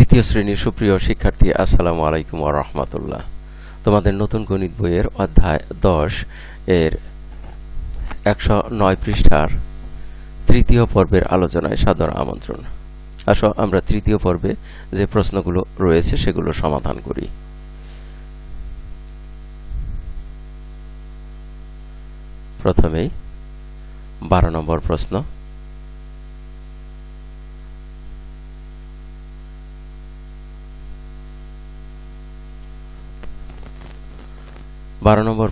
তৃতীয় শ্রেণীর সুপ্রিয় শিক্ষার্থী, আসসালামু আলাইকুম ওয়া রাহমাতুল্লাহ। তোমাদের নতুন গণিত বইয়ের অধ্যায় 10 এর 109 পৃষ্ঠার তৃতীয় পর্বের আলোচনায় সাদর আমন্ত্রণ। আসো আমরা তৃতীয় পর্বে যে প্রশ্নগুলো রয়েছে সেগুলো সমাধান করি। প্রথমেই 12 নম্বর প্রশ্ন।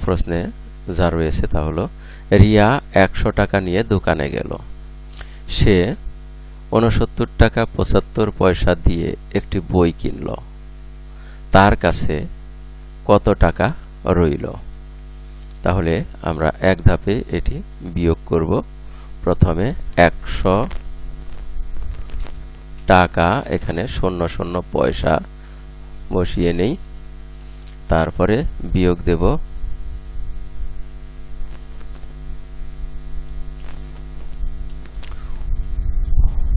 প্রশ্নে যা রয়েছে তা হলো, রিয়া 100 টাকা নিয়ে দোকানে গেল। সে 69 টাকা 75 পয়সা দিয়ে একটি বই কিনল। তার কাছে কত টাকা রইল? তাহলে আমরা এক ধাপে এটি বিয়োগ করব। প্রথমে 100 টাকা এখানে 00 পয়সা বসিয়ে নেই, তারপরে বিয়োগ দেব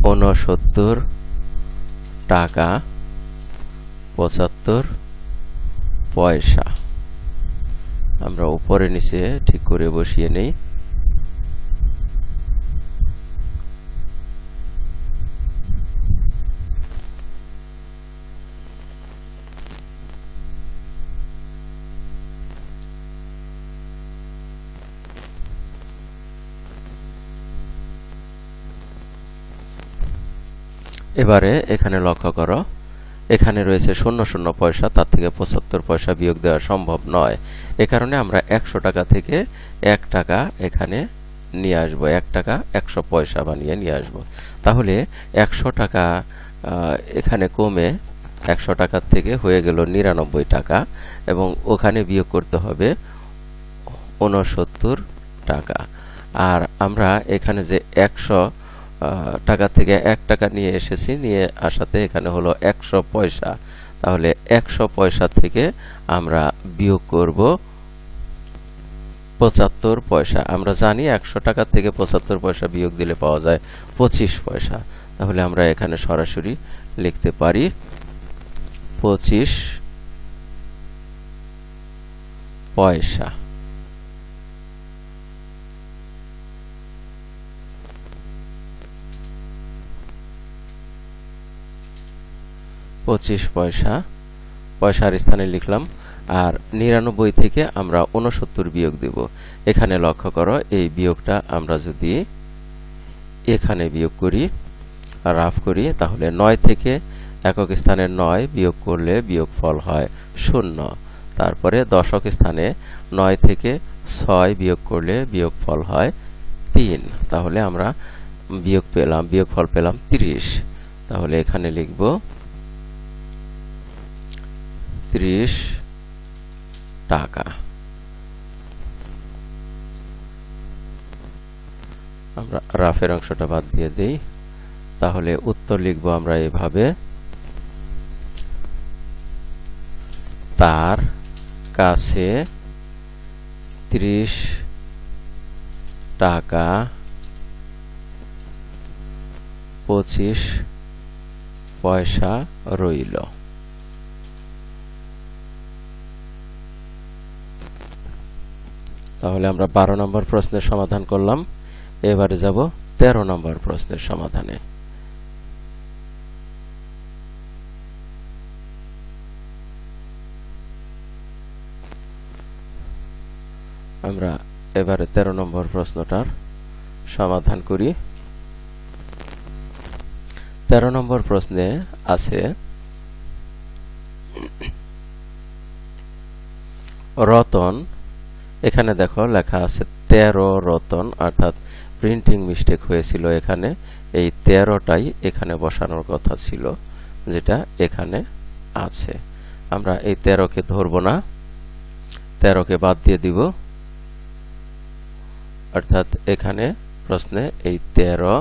69 টাকা 75 পয়সা। আমরা উপরে নিচে ঠিক করে বসিয়ে নেই। এবারে এখানে লক্ষ্য করো, এখানে রয়েছে 00 পয়সা, তার থেকে 75 পয়সা বিয়োগ দেওয়া সম্ভব নয়। এ কারণে আমরা 100 টাকা থেকে 1 টাকা এখানে নিয়ে আসব, 1 টাকা 100 পয়সা বানিয়ে নিয়ে আসব। তাহলে 100 টাকা এখানে কমে 100 টাকার থেকে হয়ে গেল 99 টাকা, এবং ওখানে বিয়োগ করতে হবে 69 টাকা। আর আমরা এখানে যে 100 টাকা থেকে 1 টাকা নিয়ে এসেছি, নিয়ে আসাতে এখানে হলো 100 পয়সা। তাহলে 100 পয়সা থেকে আমরা বিয়োগ করব 75 পয়সা। আমরা জানি 100 টাকা থেকে 75 পয়সা বিয়োগ দিলে পাওয়া যায় 25 পয়সা। তাহলে আমরা এখানে সরাসরি লিখতে পারি 25 পয়সা। পয়সার স্থানে লিখলাম। আর 99 থেকে আমরা 69 বিয়োগ দেব। এখানে লক্ষ্য করো, এই বিয়োগটা আমরা যদি এখানে বিয়োগ করি, রাফ করি, তাহলে 9 থেকে একক স্থানে 9 বিয়োগ করলে বিয়োগফল হয় 0। তারপরে দশক স্থানে 9 থেকে 6 বিয়োগ করলে বিয়োগফল হয় 3। তাহলে আমরা বিয়োগফল পেলাম 30। তাহলে এখানে লিখব 30 টাকা। আমরা রাফের অংশটা বাদ দিয়ে দেই। তাহলে উত্তর লিখব আমরা এভাবে, তার কাছে 30 টাকা 25 পয়সা রইল। তাহলে আমরা 12 নম্বর প্রশ্নের সমাধান করলাম। এবারে যাব 13 নম্বর প্রশ্নের সমাধানে। আমরা এবারে 13 নম্বর প্রশ্নটার সমাধান করি। 13 নম্বর প্রশ্নে আছে, রতন, এখানে দেখো লেখা আছে 13 রতন, অর্থাৎ প্রিন্টিং মিস্টেক হয়েছিল। এখানে এই 13টাই এখানে বসানোর কথা ছিল, যেটা এখানে আছে। আমরা এই 13কে ধরব না, 13কে বাদ দিয়ে দিব। অর্থাৎ এখানে প্রশ্নে এই 13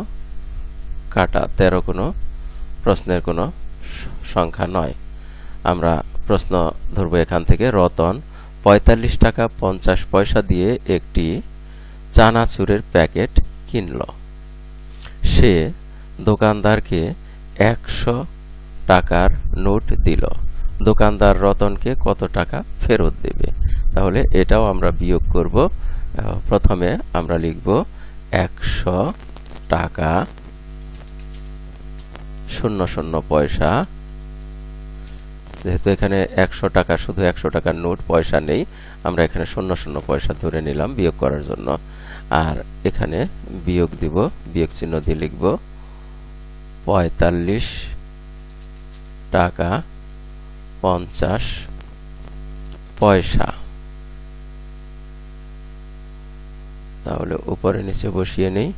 কাটা, 13 কোনো প্রশ্নের কোনো সংখ্যা নয়। আমরা প্রশ্ন ধরব এখান থেকে, রতন 45 টাকা 50 পয়সা দিয়ে একটি চানাচুরের প্যাকেট কিনল। সে দোকানদারকে 100 টাকার নোট দিল। দোকানদার রতনকে কত টাকা ফেরত দেবে? তাহলে এটাও আমরা বিয়োগ করব। প্রথমে আমরা লিখব 100 টাকা 00 পয়সা। যেহেতু এখানে 100 টাকা শুধু 100 টাকার নোট, পয়সা নেই, আমরা এখানে 00 পয়সা ধরে নিলাম বিয়োগ করার জন্য। আর এখানে বিয়োগ দিব, বিয়োগ চিহ্ন দিয়ে লিখব 45 টাকা 50 পয়সা। তাহলে উপরে নিচে বসিয়ে নেই।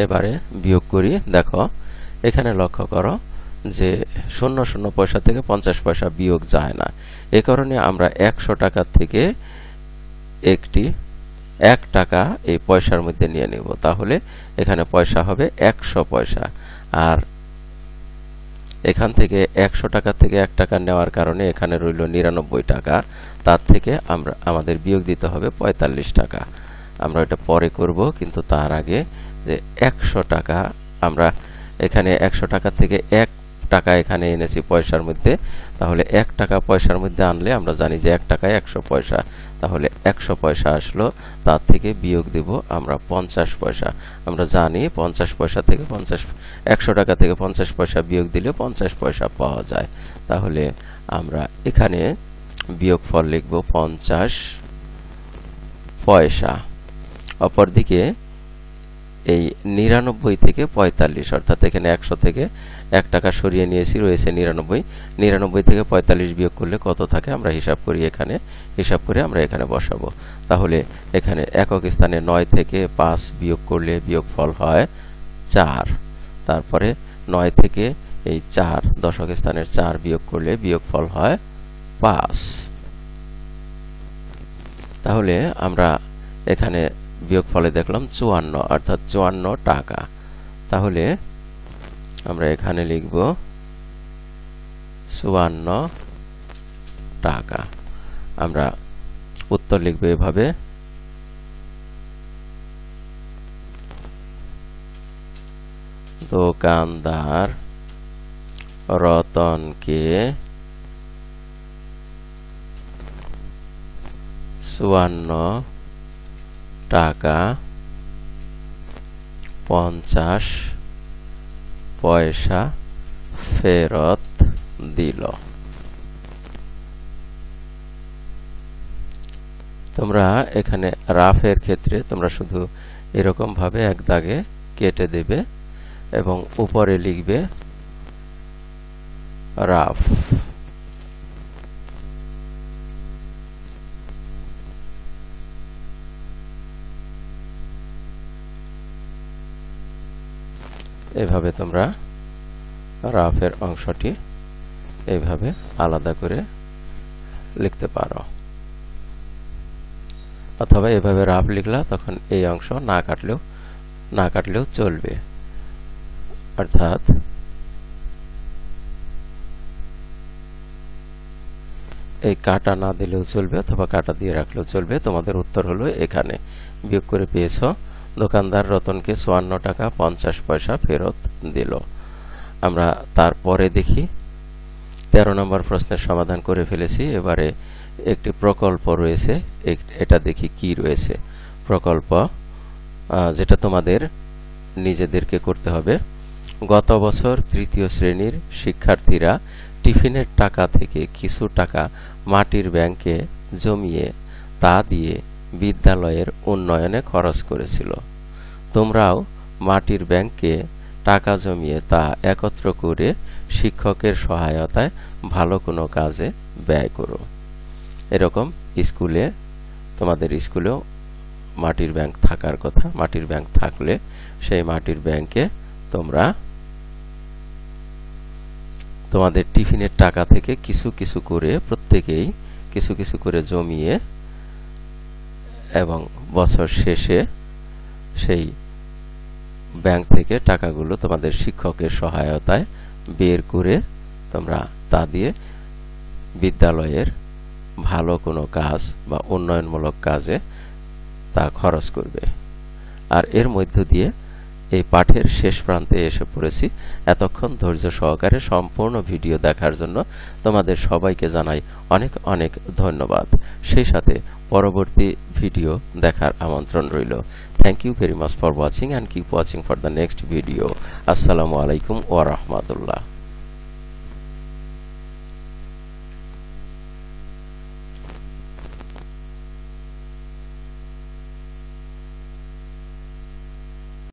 এবারে বিয়োগ করি। দেখো এখানে লক্ষ্য করো যে 00 পয়সা থেকে 50 পয়সা বিয়োগ যায় না। এ কারণে আমরা 100 টাকা থেকে একটি 1 টাকা এই পয়সার মধ্যে নিয়ে নেব। তাহলে এখানে পয়সা হবে 100 পয়সা। আর এখান থেকে 100 টাকা থেকে 1 টাকা নেওয়ার কারণে এখানে রইল 99 টাকা। তার থেকে আমাদের বিয়োগ দিতে হবে 45 টাকা। আমরা এটা পরে করব, কিন্তু তার আগে যে 100 টাকা আমরা এখানে 100 টাকা থেকে 1 টাকা এখানে এনেছি পয়সার মধ্যে। তাহলে 1 টাকা পয়সার মধ্যে আনলে আমরা জানি যে 1 টাকায় 100 পয়সা। তাহলে 100 পয়সা আসলো, তার থেকে বিয়োগ দেব আমরা 50 পয়সা। আমরা জানি 50 পয়সা থেকে 100 টাকা থেকে 50 পয়সা বিয়োগ দিলে 50 পয়সা পাওয়া যায়। তাহলে আমরা এখানে বিয়োগফল লিখব 50 পয়সা। অপরদিকে এই 99 থেকে 45, অর্থাৎ এখানে 100 থেকে 1 টাকা সরিয়ে নিয়েছি, রয়েছে 99। 99 থেকে 45 বিয়োগ করলে কত থাকে আমরা হিসাব করি, এখানে হিসাব করে আমরা এখানে বসাবো। তাহলে এখানে একক স্থানে 9 থেকে 5 বিয়োগ করলে বিয়োগফল হয় 4। তারপরে 9 থেকে এই 4 দশক স্থানের 4 বিয়োগ করলে বিয়োগফল হয় 5। তাহলে আমরা এখানে বিয়োগফলে দেখলাম 54, অর্থাৎ 54 টাকা। তাহলে আমরা এখানে লিখব 54 টাকা। আমরা উত্তর লিখব এভাবে, দোকানদার রতনকে 54 টাকা 50 পয়সা ফেরত দিল। তোমরা এখানে রাফের ক্ষেত্রে তোমরা শুধু এরকম ভাবে এক দাগে কেটে দেবে এবং উপরে লিখবে রাফ। এভাবে তোমরা রাফের অংশটি এইভাবে আলাদা করে লিখতে পারো, অথবা এভাবে রাফ লিখলা তখন এই অংশ না কাটলেও চলবে। অর্থাৎ এই কাটা না দিলেও চলবে অথবা কাটা দিয়ে রাখলেও চলবে। তোমাদের উত্তর হলো এখানে বিয়োগ করে পেয়েছ, দোকানদার রতনকে 54 টাকা 50 পয়সা ফেরত দিল। আমরা তারপরে দেখি 13 নম্বর প্রশ্নের সমাধান করে ফেলেছি। এবারে একটি প্রকল্প রয়েছে, এটা দেখি কি রয়েছে। প্রকল্প যেটা তোমাদের নিজেদেরকে করতে হবে। গত বছর তৃতীয় শ্রেণীর শিক্ষার্থীরা টিফিনের টাকা থেকে কিছু টাকা মাটির ব্যাংকে জমিয়ে তা দিয়ে বিদ্যালয়ের উন্নয়নে খরচ করেছিল। তোমরাও মাটির ব্যাংকে টাকা জমিয়ে তা একত্র করে শিক্ষকের সহায়তায় ভালো কোনো কাজে ব্যয় করো। এরকম স্কুলে, তোমাদের স্কুলেও মাটির ব্যাংক থাকার কথা। মাটির ব্যাংক থাকলে সেই মাটির ব্যাংকে তোমরা তোমাদের টিফিনের টাকা থেকে কিছু কিছু করে, প্রত্যেকেই কিছু কিছু করে জমিয়ে এবং বছর শেষে সেই ব্যাংক থেকে টাকাগুলো তোমাদের শিক্ষকের সহায়তায় বের করে তোমরা তা দিয়ে বিদ্যালয়ের ভালো কোনো কাজ বা উন্নয়নমূলক কাজে তা খরচ করবে। আর এর মধ্য দিয়ে এই পাঠের শেষ প্রান্তে এসে পড়েছি। এতক্ষণ ধৈর্য সহকারে সম্পূর্ণ ভিডিও দেখার জন্য তোমাদের সবাইকে জানাই অনেক অনেক ধন্যবাদ। সেই সাথে পরবর্তী ভিডিও দেখার আমন্ত্রণ রইল। Thank you very much for watching and keep watching for the next video. আসসালামু আলাইকুম ওয়া রাহমাতুল্লাহ।